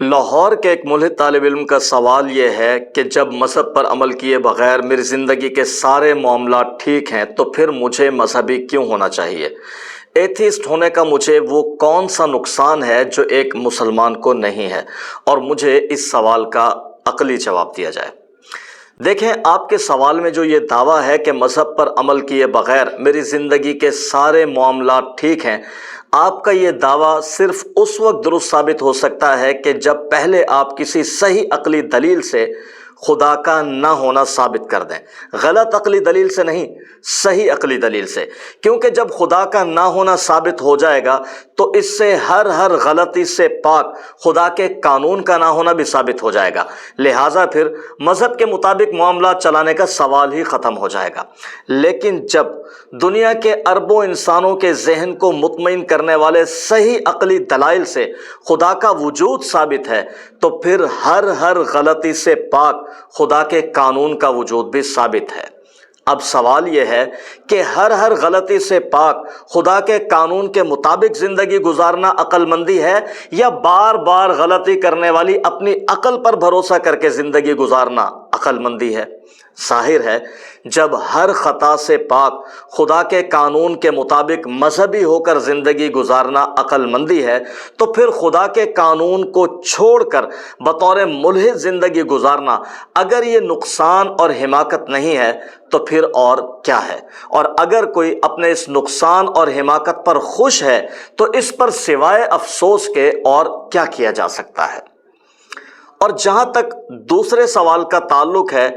لاہور کے ایک ملحد طالب علم کا سوال یہ ہے کہ جب مذہب پر عمل کیے بغیر میری زندگی کے سارے معاملات ٹھیک ہیں تو پھر مجھے مذہبی کیوں ہونا چاہیے؟ ایتھیسٹ ہونے کا مجھے وہ کون سا نقصان ہے جو ایک مسلمان کو نہیں ہے؟ اور مجھے اس سوال کا عقلی جواب دیا جائے۔ دیکھیں، آپ کے سوال میں جو یہ دعویٰ ہے کہ مذہب پر عمل کیے بغیر میری زندگی کے سارے معاملات ٹھیک ہیں، آپ کا یہ دعویٰ صرف اس وقت درست ثابت ہو سکتا ہے کہ جب پہلے آپ کسی صحیح عقلی دلیل سے خدا کا نہ ہونا ثابت کر دیں۔ غلط عقلی دلیل سے نہیں، صحیح عقلی دلیل سے، کیونکہ جب خدا کا نہ ہونا ثابت ہو جائے گا تو اس سے ہر غلطی سے پاک خدا کے قانون کا نہ ہونا بھی ثابت ہو جائے گا، لہٰذا پھر مذہب کے مطابق معاملات چلانے کا سوال ہی ختم ہو جائے گا۔ لیکن جب دنیا کے اربوں انسانوں کے ذہن کو مطمئن کرنے والے صحیح عقلی دلائل سے خدا کا وجود ثابت ہے تو پھر ہر غلطی سے پاک خدا کے قانون کا وجود بھی ثابت ہے۔ اب سوال یہ ہے کہ ہر غلطی سے پاک خدا کے قانون کے مطابق زندگی گزارنا عقل مندی ہے یا بار بار غلطی کرنے والی اپنی عقل پر بھروسہ کر کے زندگی گزارنا عقل مندی ہے؟ ظاہر ہے جب ہر خطا سے پاک خدا کے قانون کے مطابق مذہبی ہو کر زندگی گزارنا عقل مندی ہے تو پھر خدا کے قانون کو چھوڑ کر بطور ملحد زندگی گزارنا اگر یہ نقصان اور حماقت نہیں ہے تو پھر اور کیا ہے؟ اور اگر کوئی اپنے اس نقصان اور حماقت پر خوش ہے تو اس پر سوائے افسوس کے اور کیا کیا جا سکتا ہے؟ اور جہاں تک دوسرے سوال کا تعلق ہے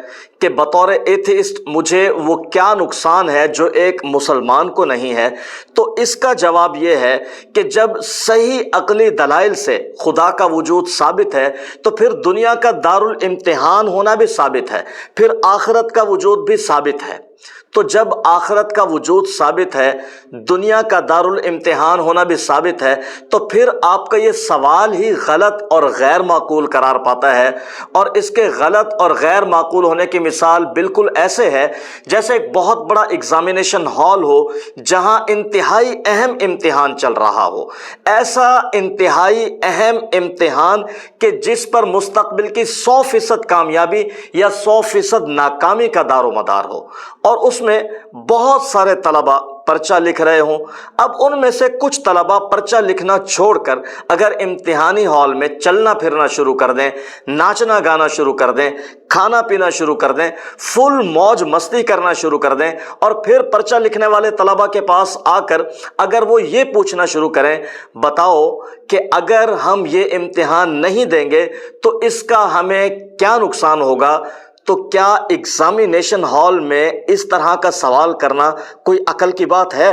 کہ بطور ایتھیسٹ مجھے وہ کیا نقصان ہے جو ایک مسلمان کو نہیں ہے، تو اس کا جواب یہ ہے کہ جب صحیح عقلی دلائل سے خدا کا وجود ثابت ہے تو پھر دنیا کا دارالامتحان ہونا بھی ثابت ہے، پھر آخرت کا وجود بھی ثابت ہے۔ تو جب آخرت کا وجود ثابت ہے، دنیا کا دارالامتحان ہونا بھی ثابت ہے، تو پھر آپ کا یہ سوال ہی غلط اور غیر معقول قرار پاتا ہے۔ اور اس کے غلط اور غیر معقول ہونے کی مثال بالکل ایسے ہے جیسے ایک بہت بڑا ایگزامینیشن ہال ہو جہاں انتہائی اہم امتحان چل رہا ہو، ایسا انتہائی اہم امتحان کہ جس پر مستقبل کی 100% کامیابی یا 100% ناکامی کا دار و مدار ہو، اور اس میں بہت سارے طلباء پرچہ لکھ رہے ہوں۔ اب ان میں سے کچھ طلباء پرچہ لکھنا چھوڑ کر اگر امتحانی ہال میں چلنا پھرنا شروع کر دیں، ناچنا گانا شروع کر دیں، کھانا پینا شروع کر دیں، فل موج مستی کرنا شروع کر دیں، اور پھر پرچہ لکھنے والے طلباء کے پاس آ کر اگر وہ یہ پوچھنا شروع کریں، بتاؤ کہ اگر ہم یہ امتحان نہیں دیں گے تو اس کا ہمیں کیا نقصان ہوگا، تو کیا ایگزامینیشن ہال میں اس طرح کا سوال کرنا کوئی عقل کی بات ہے؟